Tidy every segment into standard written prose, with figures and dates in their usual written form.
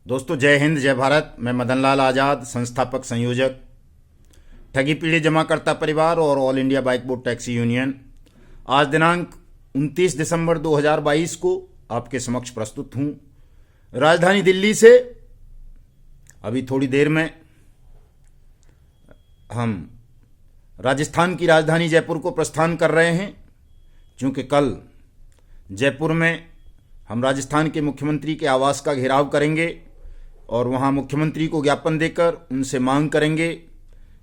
दोस्तों, जय हिंद, जय भारत। मैं मदन लाल आज़ाद, संस्थापक संयोजक ठगी पीड़ित जमाकर्ता परिवार और all India bike board taxi union, आज दिनांक 29 दिसंबर 2022 को आपके समक्ष प्रस्तुत हूँ राजधानी दिल्ली से। अभी थोड़ी देर में हम राजस्थान की राजधानी जयपुर को प्रस्थान कर रहे हैं, क्योंकि कल जयपुर में हम राजस्थान के मुख्यमंत्री के आवास का घेराव करेंगे और वहां मुख्यमंत्री को ज्ञापन देकर उनसे मांग करेंगे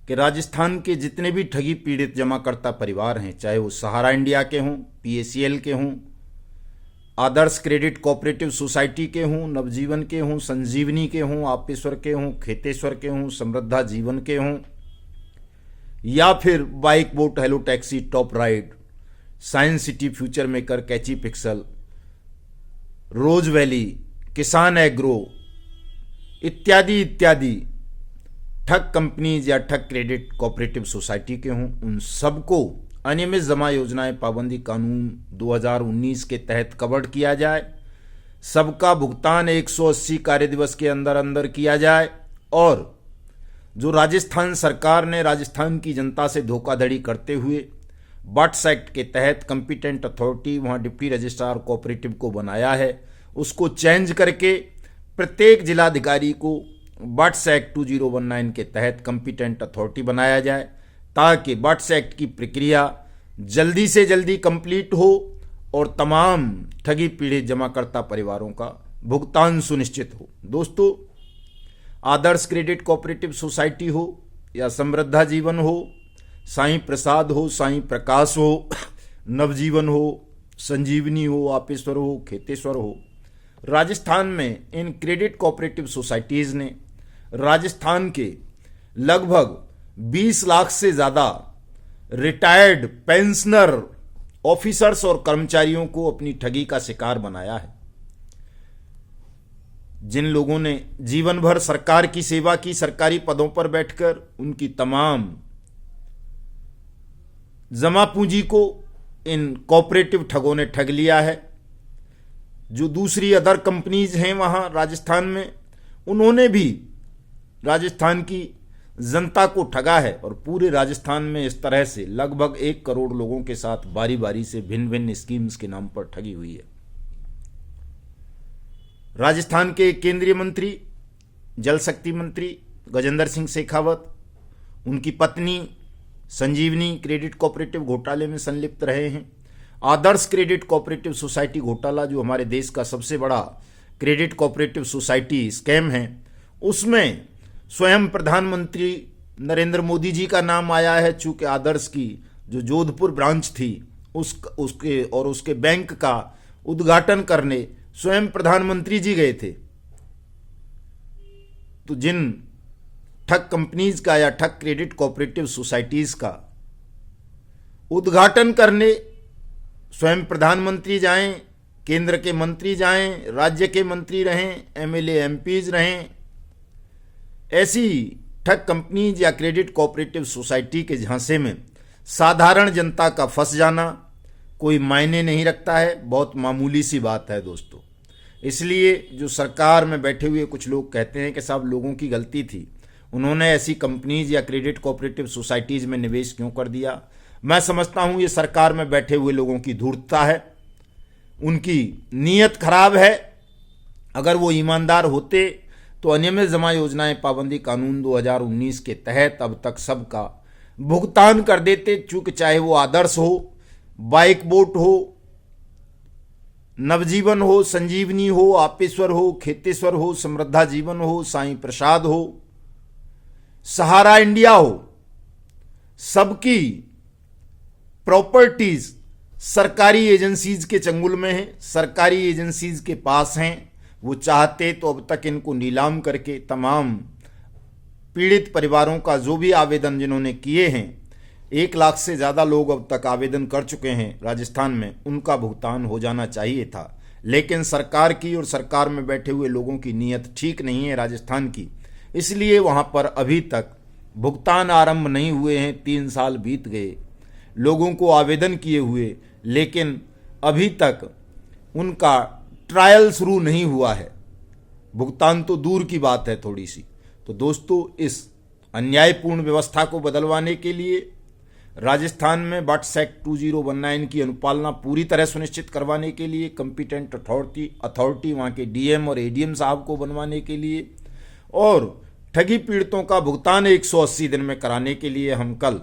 कि राजस्थान के जितने भी ठगी पीड़ित जमाकर्ता परिवार हैं, चाहे वो सहारा इंडिया के हों, पीएसीएल के हों, आदर्श क्रेडिट कोऑपरेटिव सोसाइटी के हों, नवजीवन के हों, संजीवनी के हों, आपेश्वर के हों, खेतेश्वर के हों, समृद्धा जीवन के हों, या फिर bike boat, hello taxi, top ride, science city, future maker, catchy pixel, rose valley, Kisan agro इत्यादि इत्यादि ठग कंपनीज या ठग क्रेडिट कोऑपरेटिव सोसाइटी के हों, उन सबको अनियमित जमा योजनाएं पाबंदी कानून 2019 के तहत कवर्ड किया जाए। सबका भुगतान 180 कार्य दिवस के अंदर अंदर किया जाए और जो राजस्थान सरकार ने राजस्थान की जनता से धोखाधड़ी करते हुए बट्स एक्ट के तहत कंपिटेंट अथॉरिटी वहां डिप्टी रजिस्ट्रार कोऑपरेटिव को बनाया है, उसको चेंज करके प्रत्येक जिलाधिकारी को बट्स एक्ट 2019 के तहत कंपिटेंट अथॉरिटी बनाया जाए, ताकि बट्स एक्ट की प्रक्रिया जल्दी से जल्दी कंप्लीट हो और तमाम ठगी पीड़ित जमाकर्ता परिवारों का भुगतान सुनिश्चित हो। दोस्तों, आदर्श क्रेडिट कोऑपरेटिव सोसाइटी हो या समृद्धा जीवन हो, साईं प्रसाद हो, साईं प्रकाश हो, नवजीवन हो, संजीवनी हो, आपेश्वर हो, खेतेश्वर हो, राजस्थान में इन क्रेडिट कोऑपरेटिव सोसाइटीज़ ने राजस्थान के लगभग 20 लाख से ज़्यादा रिटायर्ड पेंशनर ऑफिसर्स और कर्मचारियों को अपनी ठगी का शिकार बनाया है। जिन लोगों ने जीवन भर सरकार की सेवा की, सरकारी पदों पर बैठकर उनकी तमाम जमा पूंजी को इन कोऑपरेटिव ठगों ने ठग लिया है। जो दूसरी अदर कंपनीज हैं वहां राजस्थान में, उन्होंने भी राजस्थान की जनता को ठगा है और पूरे राजस्थान में इस तरह से लगभग 1 करोड़ लोगों के साथ बारी बारी से भिन्न भिन्न स्कीम्स के नाम पर ठगी हुई है। राजस्थान के केंद्रीय मंत्री, जल शक्ति मंत्री गजेंद्र सिंह शेखावत, उनकी पत्नी संजीवनी क्रेडिट कोऑपरेटिव घोटाले में संलिप्त रहे हैं। आदर्श क्रेडिट कोऑपरेटिव सोसाइटी घोटाला, जो हमारे देश का सबसे बड़ा क्रेडिट कोऑपरेटिव सोसाइटी स्कैम है, उसमें स्वयं प्रधानमंत्री नरेंद्र मोदी जी का नाम आया है। चूंकि आदर्श की जो जोधपुर ब्रांच थी उसके बैंक का उद्घाटन करने स्वयं प्रधानमंत्री जी गए थे। तो जिन ठग कंपनीज का या ठग क्रेडिट कोऑपरेटिव सोसाइटीज का उद्घाटन करने स्वयं प्रधानमंत्री जाएं, केंद्र के मंत्री जाएं, राज्य के मंत्री रहें, एमएलए एमपीज रहें, ऐसी ठग कंपनीज या क्रेडिट कोऑपरेटिव सोसाइटी के झांसे में साधारण जनता का फंस जाना कोई मायने नहीं रखता है, बहुत मामूली सी बात है दोस्तों। इसलिए जो सरकार में बैठे हुए कुछ लोग कहते हैं कि साहब लोगों की गलती थी, उन्होंने ऐसी कंपनीज या क्रेडिट कोऑपरेटिव सोसाइटीज में निवेश क्यों कर दिया, मैं समझता हूं ये सरकार में बैठे हुए लोगों की धूर्तता है, उनकी नीयत खराब है। अगर वो ईमानदार होते तो अनियमित जमा योजनाएं पाबंदी कानून 2019 के तहत अब तक सबका भुगतान कर देते। चूंकि चाहे वो आदर्श हो, बाइक बोट हो, नवजीवन हो, संजीवनी हो, आपेश्वर हो, खेतेश्वर हो, समृद्धा जीवन हो, साईं प्रसाद हो, सहारा इंडिया हो, सबकी प्रॉपर्टीज सरकारी एजेंसीज के चंगुल में है, सरकारी एजेंसीज के पास हैं। वो चाहते तो अब तक इनको नीलाम करके तमाम पीड़ित परिवारों का जो भी आवेदन जिन्होंने किए हैं, 1 लाख से ज़्यादा लोग अब तक आवेदन कर चुके हैं राजस्थान में, उनका भुगतान हो जाना चाहिए था। लेकिन सरकार की और सरकार में बैठे हुए लोगों की नीयत ठीक नहीं है राजस्थान की, इसलिए वहाँ पर अभी तक भुगतान आरंभ नहीं हुए हैं। 3 साल बीत गए लोगों को आवेदन किए हुए, लेकिन अभी तक उनका ट्रायल शुरू नहीं हुआ है। भुगतान तो दूर की बात है थोड़ी सी। तो दोस्तों, इस अन्यायपूर्ण व्यवस्था को बदलवाने के लिए राजस्थान में बट्स एक्ट 2019 की अनुपालना पूरी तरह सुनिश्चित करवाने के लिए, कंपिटेंट अथॉरिटी वहाँ के डीएम और एडीएम साहब को बनवाने के लिए और ठगी पीड़ितों का भुगतान 180 दिन में कराने के लिए हम कल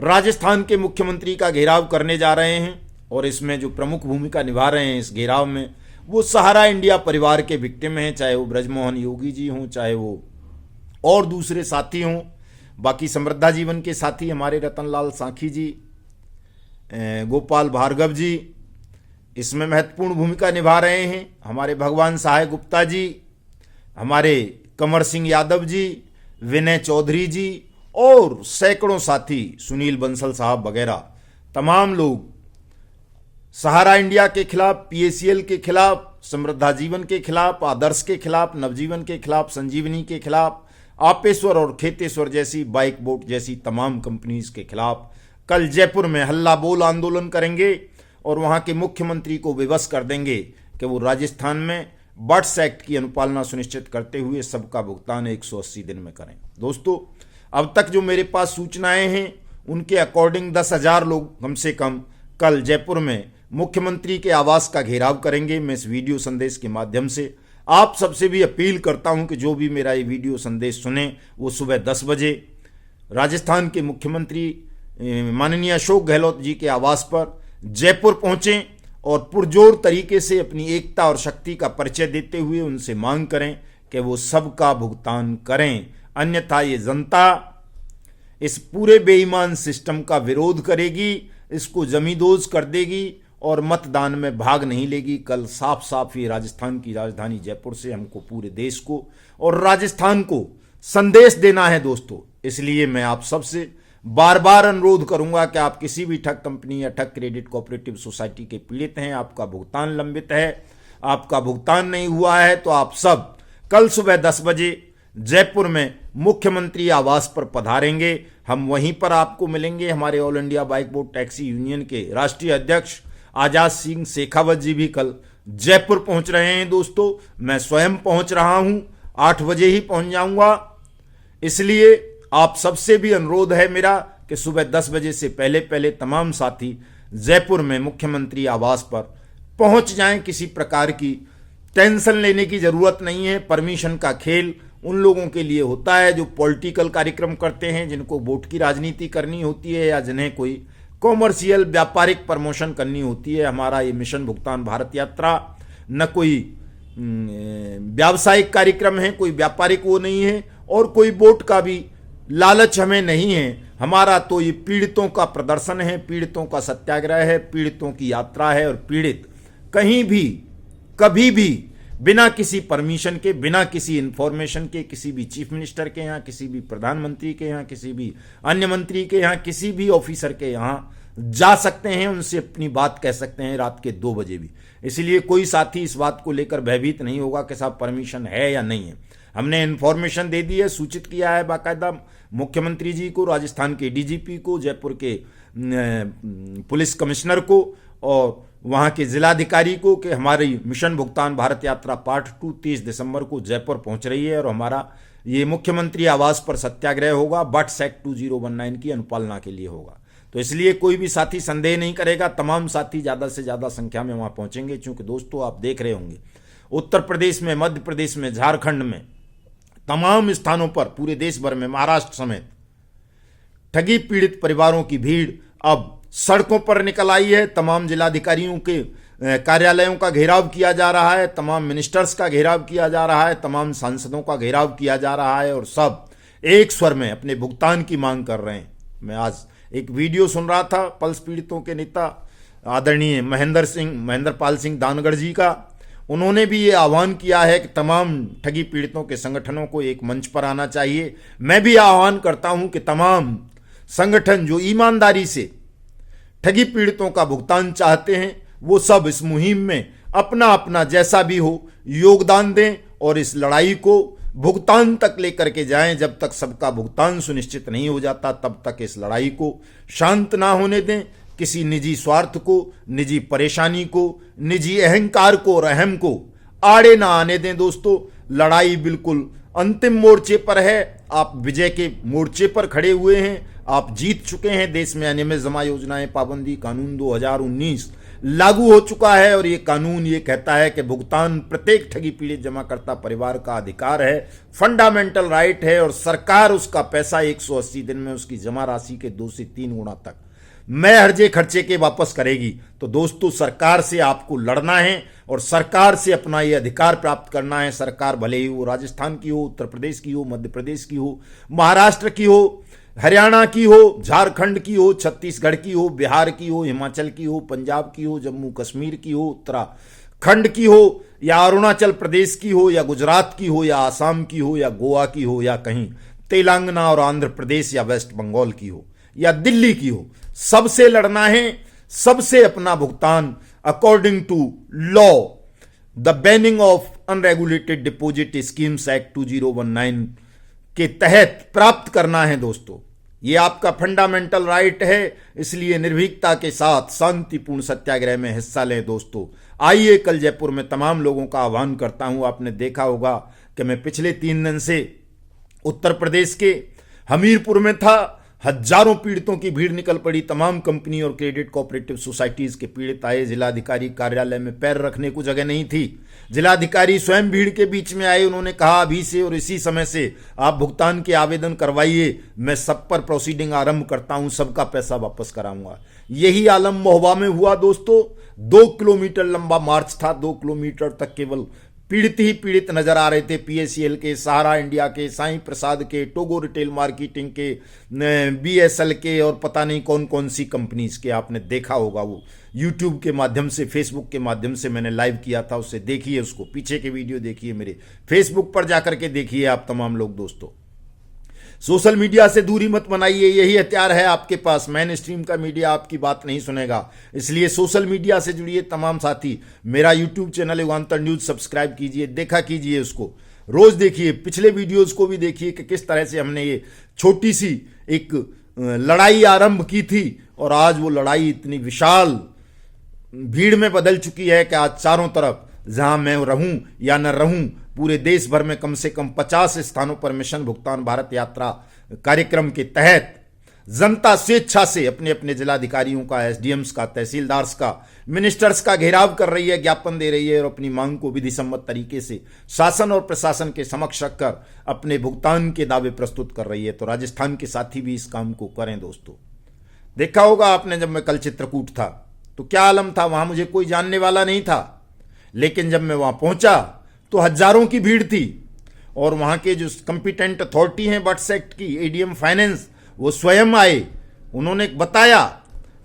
राजस्थान के मुख्यमंत्री का घेराव करने जा रहे हैं। और इसमें जो प्रमुख भूमिका निभा रहे हैं इस घेराव में, वो सहारा इंडिया परिवार के विक्टिम हैं, चाहे वो ब्रजमोहन योगी जी हों, चाहे वो और दूसरे साथी हों, बाकी समृद्धा जीवन के साथी हमारे रतनलाल साखी जी, गोपाल भार्गव जी इसमें महत्वपूर्ण भूमिका निभा रहे हैं, हमारे भगवान सहाय गुप्ता जी, हमारे कंवर सिंह यादव जी, विनय चौधरी जी और सैकड़ों साथी, सुनील बंसल साहब वगैरह तमाम लोग सहारा इंडिया के खिलाफ, पीएसीएल के खिलाफ, समृद्धा जीवन के खिलाफ, आदर्श के खिलाफ, नवजीवन के खिलाफ, संजीवनी के खिलाफ, आपेश्वर और खेतेश्वर जैसी, बाइक बोट जैसी तमाम कंपनीज के खिलाफ कल जयपुर में हल्ला बोल आंदोलन करेंगे और वहां के मुख्यमंत्री को विवश कर देंगे कि वो राजस्थान में बट्स एक्ट की अनुपालना सुनिश्चित करते हुए सबका भुगतान 180 दिन में करें। दोस्तों, अब तक जो मेरे पास सूचनाएं हैं उनके अकॉर्डिंग 10,000 लोग कम से कम कल जयपुर में मुख्यमंत्री के आवास का घेराव करेंगे। मैं इस वीडियो संदेश के माध्यम से आप सबसे भी अपील करता हूं कि जो भी मेरा ये वीडियो संदेश सुने वो सुबह 10 बजे राजस्थान के मुख्यमंत्री माननीय अशोक गहलोत जी के आवास पर जयपुर पहुंचें और पुरजोर तरीके से अपनी एकता और शक्ति का परिचय देते हुए उनसे मांग करें कि वो सबका भुगतान करें, अन्यथा ये जनता इस पूरे बेईमान सिस्टम का विरोध करेगी, इसको जमींदोज कर देगी और मतदान में भाग नहीं लेगी। कल साफ साफ ये राजस्थान की राजधानी जयपुर से हमको पूरे देश को और राजस्थान को संदेश देना है दोस्तों। इसलिए मैं आप सबसे बार बार अनुरोध करूंगा कि आप किसी भी ठग कंपनी या ठग क्रेडिट कोऑपरेटिव सोसाइटी के पीड़ित हैं, आपका भुगतान लंबित है, आपका भुगतान नहीं हुआ है, तो आप सब कल सुबह 10 बजे जयपुर में मुख्यमंत्री आवास पर पधारेंगे। हम वहीं पर आपको मिलेंगे। हमारे all India bike boat taxi union के राष्ट्रीय अध्यक्ष आजाद सिंह शेखावत जी भी कल जयपुर पहुंच रहे हैं दोस्तों। मैं स्वयं पहुंच रहा हूं, 8 बजे ही पहुंच जाऊंगा। इसलिए आप सबसे भी अनुरोध है मेरा कि सुबह 10 बजे से पहले पहले तमाम साथी जयपुर में मुख्यमंत्री आवास पर पहुंच जाएं। किसी प्रकार की टेंशन लेने की जरूरत नहीं है। परमिशन का खेल उन लोगों के लिए होता है जो पॉलिटिकल कार्यक्रम करते हैं, जिनको वोट की राजनीति करनी होती है या जिन्हें कोई कॉमर्शियल व्यापारिक प्रमोशन करनी होती है। हमारा ये मिशन भुगतान भारत यात्रा न कोई व्यावसायिक कार्यक्रम है, कोई व्यापारिक वो नहीं है और कोई वोट का भी लालच हमें नहीं है। हमारा तो ये पीड़ितों का प्रदर्शन है, पीड़ितों का सत्याग्रह है, पीड़ितों की यात्रा है और पीड़ित कहीं भी कभी भी बिना किसी परमिशन के, बिना किसी इंफॉर्मेशन के, किसी भी चीफ मिनिस्टर के यहाँ, किसी भी प्रधानमंत्री के यहाँ, किसी भी अन्य मंत्री के यहाँ, किसी भी ऑफिसर के यहाँ जा सकते हैं, उनसे अपनी बात कह सकते हैं रात के 2 बजे भी। इसलिए कोई साथी इस बात को लेकर भयभीत नहीं होगा कि साहब परमिशन है या नहीं है। हमने इन्फॉर्मेशन दे दी है, सूचित किया है बाकायदा मुख्यमंत्री जी को, राजस्थान के डीजीपी को, जयपुर के पुलिस कमिश्नर को और वहाँ के जिलाधिकारी को कि हमारी मिशन भुगतान भारत यात्रा पार्ट 2 30 दिसंबर को जयपुर पहुँच रही है और हमारा ये मुख्यमंत्री आवास पर सत्याग्रह होगा, बट्स एक्ट 2019 की अनुपालना के लिए होगा। तो इसलिए कोई भी साथी संदेह नहीं करेगा, तमाम साथी ज़्यादा से ज़्यादा संख्या में वहाँ पहुँचेंगे। क्योंकि दोस्तों आप देख रहे होंगे उत्तर प्रदेश में, मध्य प्रदेश में, झारखंड में, तमाम स्थानों पर, पूरे देश भर में, महाराष्ट्र समेत ठगी पीड़ित परिवारों की भीड़ अब सड़कों पर निकल आई है। तमाम जिलाधिकारियों के कार्यालयों का घेराव किया जा रहा है, तमाम मिनिस्टर्स का घेराव किया जा रहा है, तमाम सांसदों का घेराव किया जा रहा है और सब एक स्वर में अपने भुगतान की मांग कर रहे हैं। मैं आज एक वीडियो सुन रहा था पल्स पीड़ितों के नेता आदरणीय महेंद्र पाल सिंह दानगढ़ जी का। उन्होंने भी ये आह्वान किया है कि तमाम ठगी पीड़ितों के संगठनों को एक मंच पर आना चाहिए। मैं भी आह्वान करता हूं कि तमाम संगठन जो ईमानदारी से ठगी पीड़ितों का भुगतान चाहते हैं वो सब इस मुहिम में अपना अपना जैसा भी हो योगदान दें और इस लड़ाई को भुगतान तक लेकर के जाएं। जब तक सबका भुगतान सुनिश्चित नहीं हो जाता तब तक इस लड़ाई को शांत ना होने दें। किसी निजी स्वार्थ को, निजी परेशानी को, निजी अहंकार को और अहम को आड़े ना आने दें। दोस्तों, लड़ाई बिल्कुल अंतिम मोर्चे पर है। आप विजय के मोर्चे पर खड़े हुए हैं, आप जीत चुके हैं। देश में अनियमित जमा योजनाएं पाबंदी कानून 2019 लागू हो चुका है और ये कानून ये कहता है कि भुगतान प्रत्येक ठगी पीड़ित जमाकर्ता परिवार का अधिकार है, फंडामेंटल राइट है, और सरकार उसका पैसा 180 दिन में उसकी जमा राशि के 2 से 3 गुना तक मैं हर्जे खर्चे के वापस करेगी। तो दोस्तों, सरकार से आपको लड़ना है और सरकार से अपना ये अधिकार प्राप्त करना है। सरकार भले ही वो राजस्थान की हो, उत्तर प्रदेश की हो, मध्य प्रदेश की हो, महाराष्ट्र की हो, हरियाणा की हो, झारखंड की हो, छत्तीसगढ़ की हो, बिहार की हो, हिमाचल की हो, पंजाब की हो, जम्मू कश्मीर की हो, उत्तराखंड की हो, या अरुणाचल प्रदेश की हो, या गुजरात की हो, या आसाम की हो, या गोवा की हो, या कहीं तेलंगाना और आंध्र प्रदेश या वेस्ट बंगाल की हो, या दिल्ली की हो, सबसे लड़ना है, सबसे अपना भुगतान according to law the banning of unregulated deposit schemes act 2019 के तहत प्राप्त करना है। दोस्तों, ये आपका फंडामेंटल राइट है, इसलिए निर्भीकता के साथ शांतिपूर्ण सत्याग्रह में हिस्सा लें। दोस्तों, आइए कल जयपुर में तमाम लोगों का आह्वान करता हूं। आपने देखा होगा कि मैं पिछले 3 दिन से उत्तर प्रदेश के हमीरपुर में था। हजारों पीड़ितों की भीड़ निकल पड़ी। तमाम कंपनी और क्रेडिट कोऑपरेटिव सोसाइटीज के पीड़ित आए। जिलाधिकारी कार्यालय में पैर रखने को जगह नहीं थी। जिलाधिकारी स्वयं भीड़ के बीच में आए। उन्होंने कहा, अभी से और इसी समय से आप भुगतान के आवेदन करवाइए, मैं सब पर प्रोसीडिंग आरंभ करता हूं, सबका पैसा वापस कराऊंगा। यही आलम महोबा में हुआ। दोस्तों, 2 किलोमीटर लंबा मार्च था। 2 किलोमीटर तक केवल पीड़ित ही पीड़ित नजर आ रहे थे। पीएसीएल के, सहारा इंडिया के, साईं प्रसाद के, टोगो रिटेल मार्केटिंग के, बीएसएल के, और पता नहीं कौन कौन सी कंपनीज के। आपने देखा होगा, वो यूट्यूब के माध्यम से, फेसबुक के माध्यम से मैंने लाइव किया था, उससे देखिए, उसको पीछे के वीडियो देखिए, मेरे फेसबुक पर जाकर के देखिए आप तमाम लोग। दोस्तों, सोशल मीडिया से दूरी मत बनाइए, यही हथियार है आपके पास। मेन स्ट्रीम का मीडिया आपकी बात नहीं सुनेगा, इसलिए सोशल मीडिया से जुड़िए तमाम साथी। मेरा यूट्यूब चैनल युगांतर न्यूज सब्सक्राइब कीजिए, देखा कीजिए, उसको रोज देखिए, पिछले वीडियोस को भी देखिए कि किस तरह से हमने ये छोटी सी एक लड़ाई आरंभ की थी और आज वो लड़ाई इतनी विशाल भीड़ में बदल चुकी है कि आज चारों तरफ, जहां मैं रहूं या न रहूं, पूरे देश भर में कम से कम 50 स्थानों पर मिशन भुगतान भारत यात्रा कार्यक्रम के तहत जनता स्वेच्छा से अपने अपने जिलाधिकारियों का, एसडीएम्स का, तहसीलदार्स का, मिनिस्टर्स का घेराव कर रही है, ज्ञापन दे रही है और अपनी मांग को विधि सम्मत तरीके से शासन और प्रशासन के समक्ष रखकर अपने भुगतान के दावे प्रस्तुत कर रही है। तो राजस्थान के साथी भी इस काम को करें। दोस्तों, देखा होगा आपने, जब मैं कल चित्रकूट था तो क्या आलम था, वहां मुझे कोई जानने वाला नहीं था, लेकिन जब मैं वहां पहुंचा तो हजारों की भीड़ थी और वहां के जो कंपिटेंट अथॉरिटी हैं बट्स एक्ट की, एडीएम फाइनेंस, वो स्वयं आए। उन्होंने बताया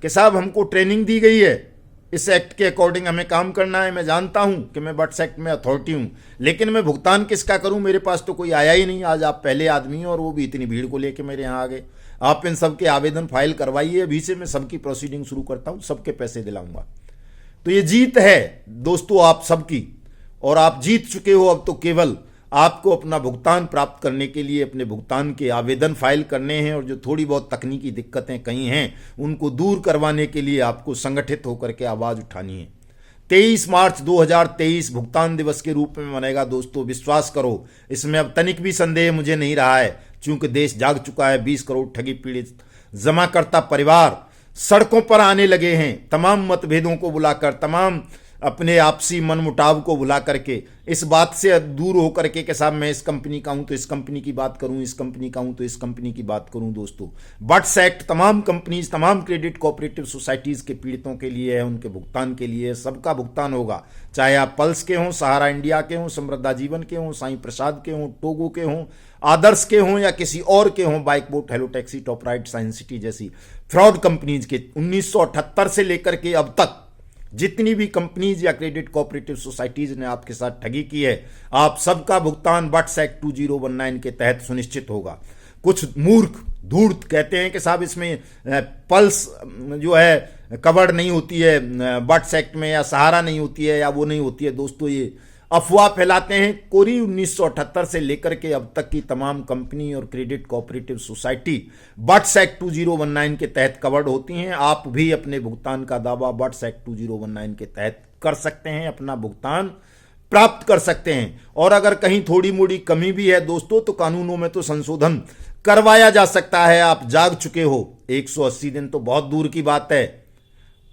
कि साहब, हमको ट्रेनिंग दी गई है, इस एक्ट के अकॉर्डिंग हमें काम करना है। मैं जानता हूं कि मैं बट्स एक्ट में अथॉरिटी हूं, लेकिन मैं भुगतान किसका करूं, मेरे पास तो कोई आया ही नहीं। आज आप पहले आदमी हैं और वो भी इतनी भीड़ को लेकर मेरे यहाँ आ गए। आप इन सबके आवेदन फाइल करवाइए, अभी से मैं सबकी प्रोसीडिंग शुरू करता हूं, सबके पैसे दिलाऊंगा। तो ये जीत है दोस्तों आप सबकी, और आप जीत चुके हो। अब तो केवल आपको अपना भुगतान प्राप्त करने के लिए अपने भुगतान के आवेदन फाइल करने हैं, और जो थोड़ी बहुत तकनीकी दिक्कतें कहीं हैं उनको दूर करवाने के लिए आपको संगठित होकर के आवाज उठानी है। 23 मार्च 2023 भुगतान दिवस के रूप में मनेगा। दोस्तों, विश्वास करो, इसमें अब तनिक भी संदेह मुझे नहीं रहा है, चूंकि देश जाग चुका है। 20 करोड़ ठगी पीड़ित जमाकर्ता परिवार सड़कों पर आने लगे हैं, तमाम मतभेदों को बुलाकर, तमाम अपने आपसी मनमुटाव को भुला करके, इस बात से दूर होकर के कि साहब मैं इस कंपनी का हूं तो इस कंपनी की बात करूं, इस कंपनी का हूं तो इस कंपनी की बात करूं। दोस्तों, बट्स एक्ट तमाम कंपनीज, तमाम क्रेडिट कोऑपरेटिव सोसाइटीज के पीड़ितों के लिए है, उनके भुगतान के लिए है। सबका भुगतान होगा, चाहे आप पल्स के हों, सहारा इंडिया के हों, समृद्धा जीवन के हों, साईं प्रसाद के हों, टोगो के हों, आदर्श के हों, या किसी और के हों, bike boat, hello taxi, top ride, science city जैसी फ्रॉड कंपनीज के। 1978 से लेकर के अब तक जितनी भी कंपनीज या क्रेडिट कोऑपरेटिव सोसाइटीज ने आपके साथ ठगी की है, आप सबका भुगतान बट्स एक्ट 2019 के तहत सुनिश्चित होगा। कुछ मूर्ख धूर्त कहते हैं कि साहब इसमें पल्स जो है कवर्ड नहीं होती है बट्स एक्ट में, या सहारा नहीं होती है, या वो नहीं होती है। दोस्तों, ये अफवाह फैलाते हैं। कोरी 1978 से लेकर के अब तक की तमाम कंपनी और credit cooperative society BUDS act 2019 के तहत कवर्ड होती हैं। आप भी अपने भुगतान का दावा बट्स एक्ट 2019 के तहत कर सकते हैं, अपना भुगतान प्राप्त कर सकते हैं। और अगर कहीं थोड़ी मोड़ी कमी भी है दोस्तों तो कानूनों में तो संशोधन करवाया जा सकता है। आप जाग चुके हो, 180 दिन तो बहुत दूर की बात है,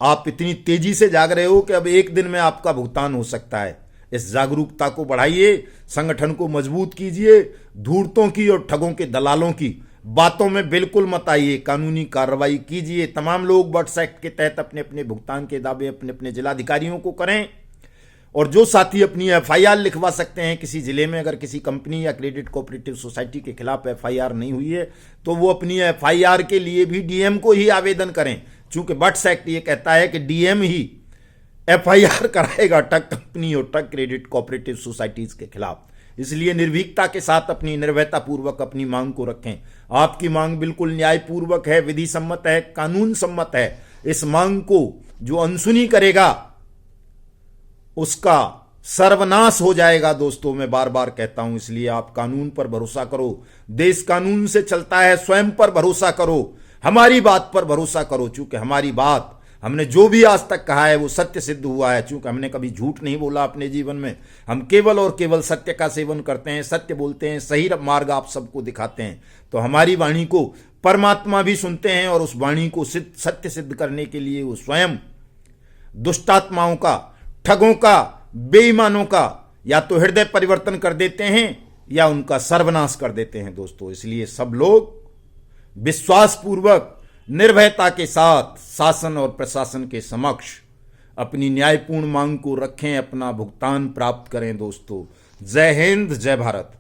आप इतनी तेजी से जाग रहे हो कि अब एक दिन में आपका भुगतान हो सकता है। इस जागरूकता को बढ़ाइए, संगठन को मजबूत कीजिए, धूर्तों की और ठगों के दलालों की बातों में बिल्कुल मत आइए, कानूनी कार्रवाई कीजिए। तमाम लोग बट्स एक्ट के तहत अपने अपने भुगतान के दावे अपने अपने जिलाधिकारियों को करें। और जो साथी अपनी एफआईआर लिखवा सकते हैं किसी जिले में, अगर किसी कंपनी या क्रेडिट कोऑपरेटिव सोसाइटी के खिलाफ एफआईआर नहीं हुई है तो वो अपनी एफआईआर के लिए भी डीएम को ही आवेदन करें, चूंकि बट्स एक्ट ये कहता है कि डीएम ही एफआईआर कराएगा ठग कंपनी और ठग क्रेडिट कोऑपरेटिव सोसाइटीज के खिलाफ। इसलिए निर्भीकता के साथ अपनी निर्भयता पूर्वक अपनी मांग को रखें। आपकी मांग बिल्कुल न्यायपूर्वक है, विधि सम्मत है, कानून सम्मत है। इस मांग को जो अनसुनी करेगा उसका सर्वनाश हो जाएगा दोस्तों, मैं बार बार कहता हूं। इसलिए आप कानून पर भरोसा करो, देश कानून से चलता है, स्वयं पर भरोसा करो, हमारी बात पर भरोसा करो। चूंकि हमारी बात, हमने जो भी आज तक कहा है वो सत्य सिद्ध हुआ है। चूंकि हमने कभी झूठ नहीं बोला अपने जीवन में, हम केवल और केवल सत्य का सेवन करते हैं, सत्य बोलते हैं, सही मार्ग आप सबको दिखाते हैं। तो हमारी वाणी को परमात्मा भी सुनते हैं और उस वाणी को सत्य सिद्ध करने के लिए वो स्वयं दुष्टात्माओं का, ठगों का, बेईमानों का या तो हृदय परिवर्तन कर देते हैं या उनका सर्वनाश कर देते हैं दोस्तों। इसलिए सब लोग विश्वासपूर्वक, निर्भयता के साथ शासन और प्रशासन के समक्ष अपनी न्यायपूर्ण मांग को रखें, अपना भुगतान प्राप्त करें दोस्तों। जय हिंद, जय भारत।